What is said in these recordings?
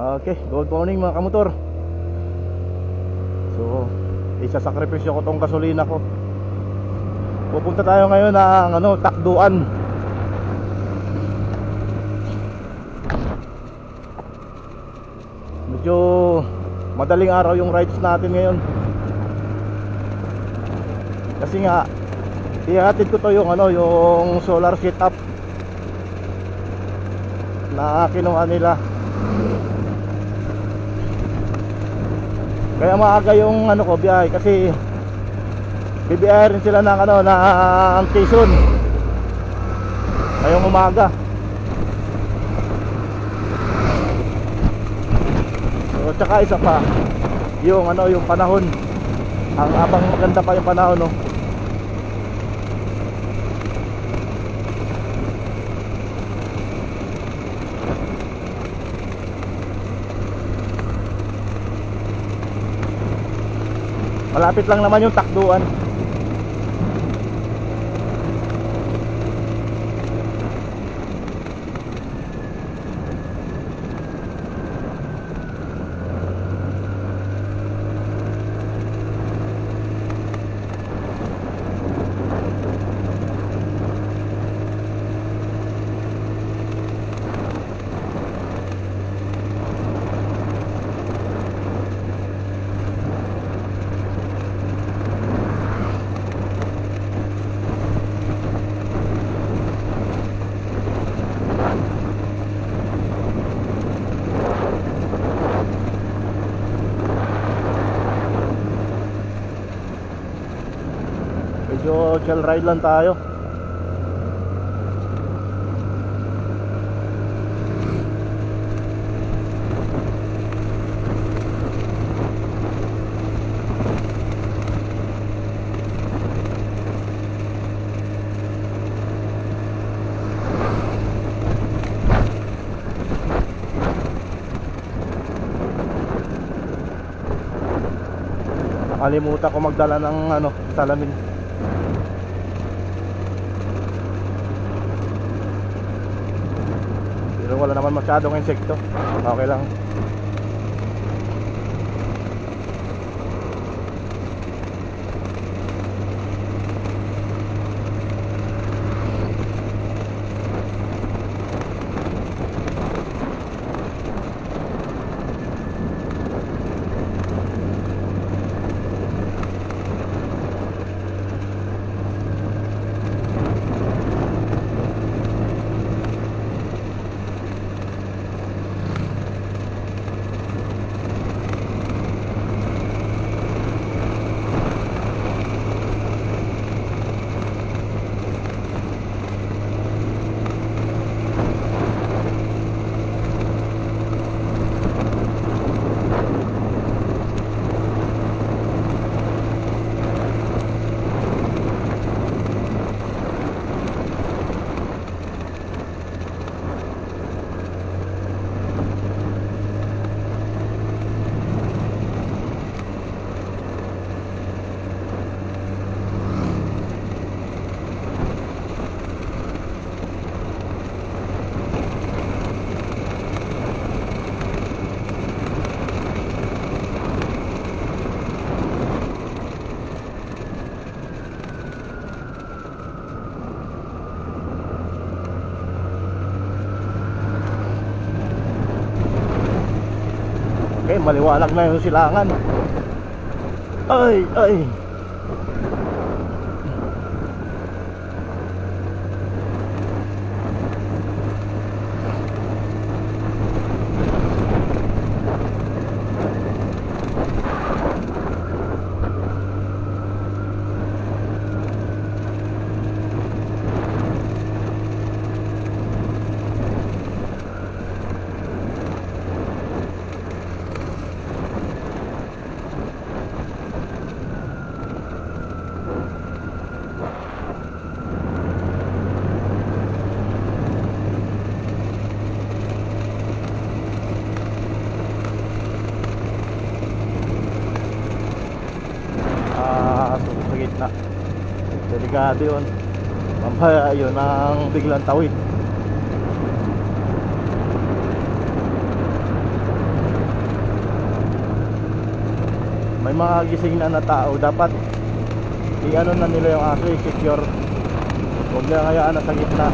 Okay, good morning mga kamotor. So, isasakripisyo ko tong gasolina ko. Pupunta tayo ngayon ng takduan. Medyo madaling araw yung rides natin ngayon. Kasi nga ihatid ko to yung solar setup na kinuha nila. Kaya maaga yung ko biyahe kasi bibiyahe rin sila ng Quezon ngayong umaga. So tsaka isa pa yung yung panahon. Ang abang maganda pa yung panahon, no. Malapit lang naman yung takduan. Medyo chill ride lang tayo. Nakalimutan ko magdala ng salamin. Pero wala naman masyadong insekto. Okay lang. Okay, maliwanag na yung silangan. Ay, ay. Sa gitna. Delikado yun. Mamaya yun ang biglang tawid. may mga gising na tao, dapat i-ano na nila yung aso, i-secure. Huwag na hayaan na sa gitna.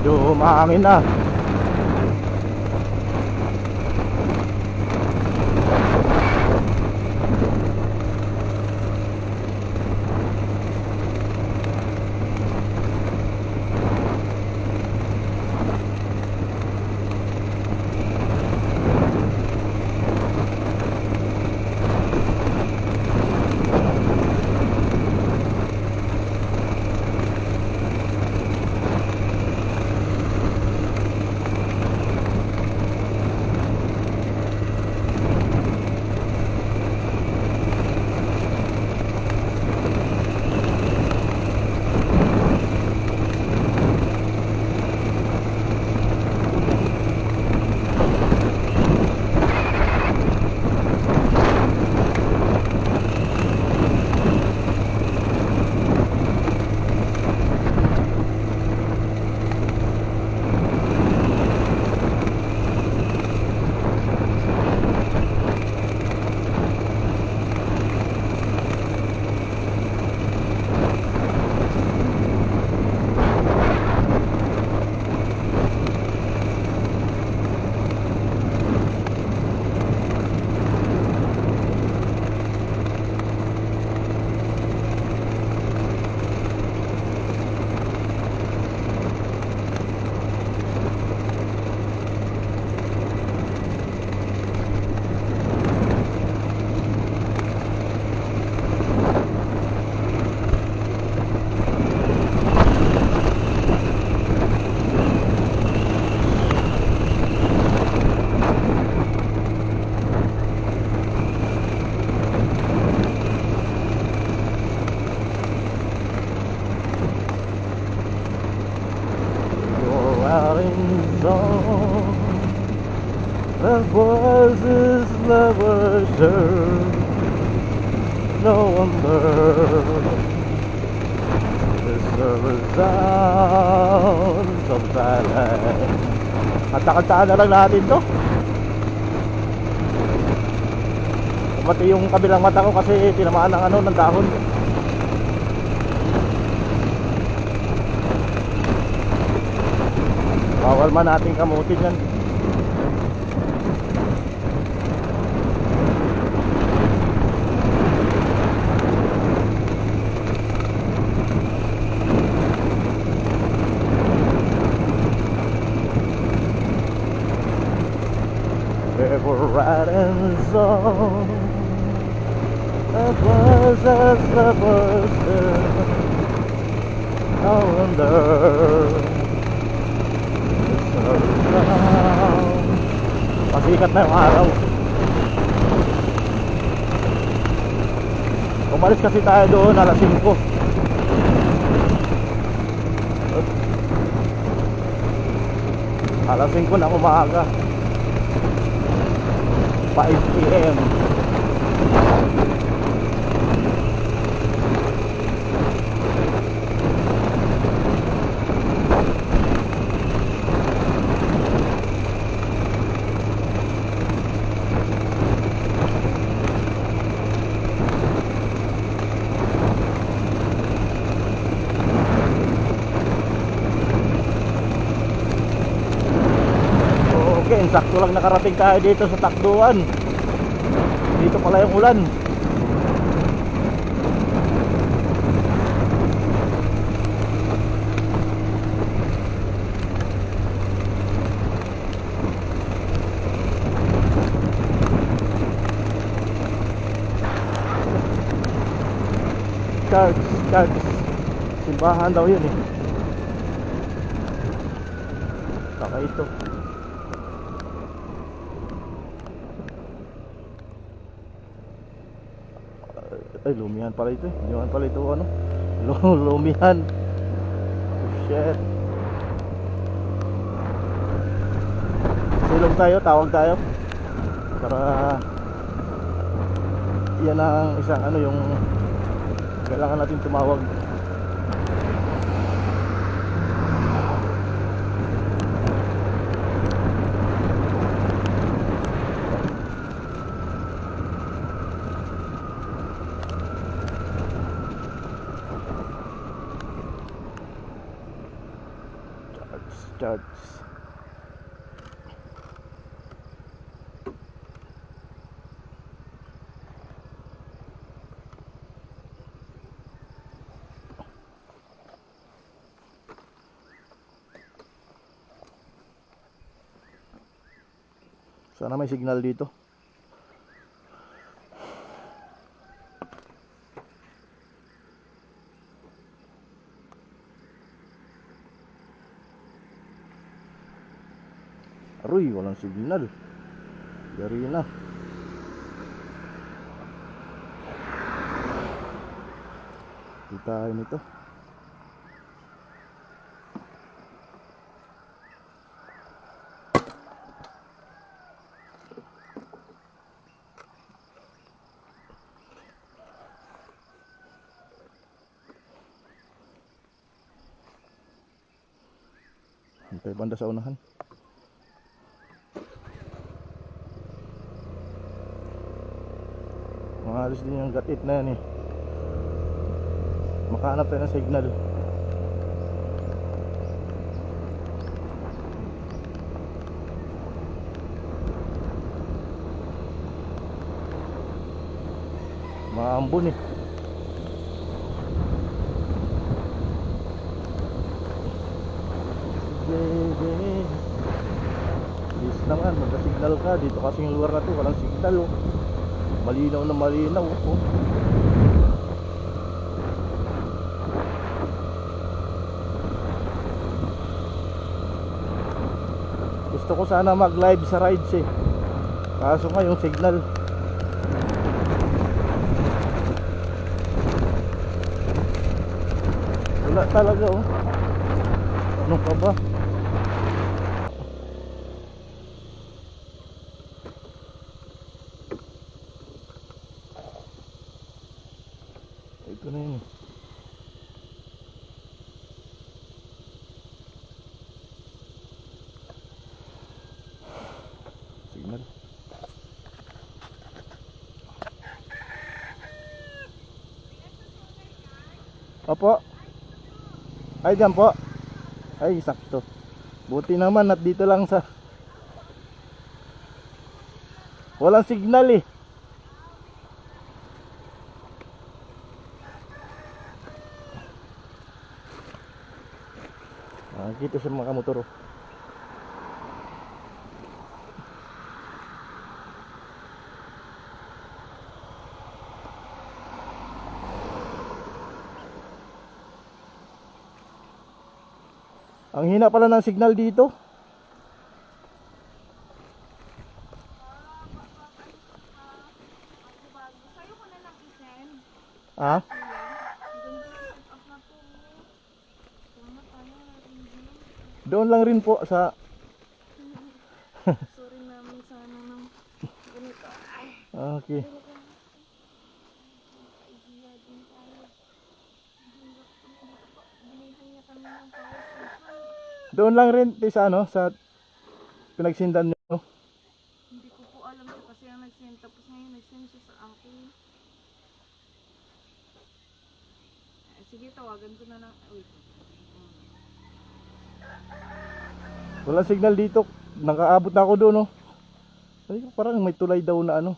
Medyo mahangin na. The voices never serve no wonder is the resounds of silence. Kanta-kantaan na lang natin to. Pati yung kabilang mata ko kasi tinamaan ng ng dahon. Bawal man nating kamutin yan. We're riding song. It was as the first no wonder it's around. Pasikat na yung araw. Umalis kasi tayo doon alas 5. Alas 5 ng umaga, 5 PM. Okay, sakto lang nakarating tayo dito sa takduan. Dito pala yung ulan. Church. Simbahan daw yun eh. Saka ito. Ay, lumihan pala ito eh. Lumihan pala ito ano. Lumihan. Oh, shit. Silong tayo, tawag tayo. Para yan ang isang yung kailangan natin tumawag. Church. Sana may signal dito. Aroy, walang signal. Yari na. Kita nito. Hintay banda sa unahan. Maalis din yung gatit na yan eh. Makahanap tayo ng signal. Maambon eh. Baby, please naman magka-signal ka. Dito kasi yung lugar na to walang signal oh. Malinaw na malinaw oh. Gusto ko sana mag-live sa rides eh. Kaso nga yung signal wala talaga oh. Ano ka ba? Opo. Ay, dyan po. Ay, sakto. Buti naman at dito lang sa... Walang signal eh. Dito sa mga motor. Oh. Ang hina pala ng signal dito. Sa'yo ko na lang i-send. Ah? Ganda ng setup na to. Sana tayo na-review. Doon lang rin po sa... Sorry namin sana ng ganito. Ay, Okay. idea din tayo. Hirap kami dito pa. Bilihan niya kami ng power station. Doon lang rin sa ano, sa pinagsindan niyo. Hindi ko po alam siya kasi ang nag-send. Tapos ngayon nag-send siya sa akin. Sige, tawagan ko na lang. Wait. Walang signal dito. Nakaabot na ako doon, oh. Sabi ko, parang may tulay daw na ano.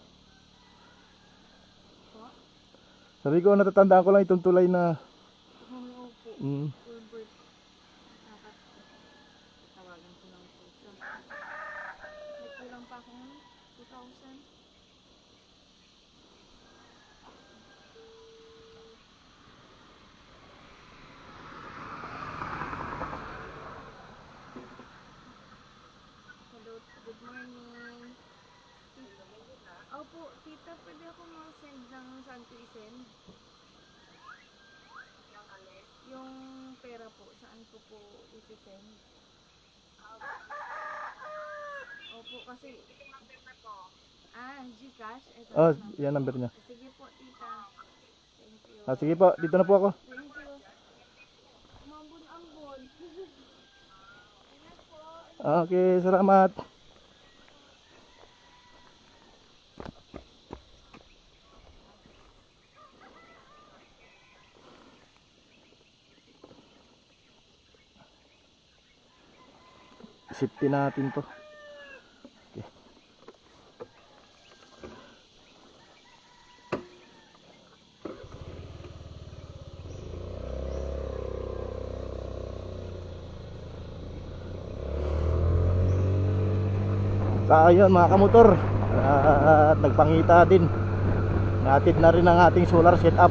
Sabi ko, natatandaan ko lang itong tulay na... Oo po. Fulbert. Tawagan ko lang po siya. May kulang pa ako ng 2,000. Hello, good morning. Opo, tita, pwede ako mag-send ng saan ko i-send? Yung pera po, saan ko po i-send? Opo, kasi... Gcash? Ito Oh, na lang. yan number niya. Sige po, tita. Thank you. Sige po, dito na po ako. Thank you. Umambon-ambon. Ingat po. Okay, salamat. Safety natin to. Okay. Ayun mga kamotor, at nagpangita din. Natid na rin ang ating solar setup.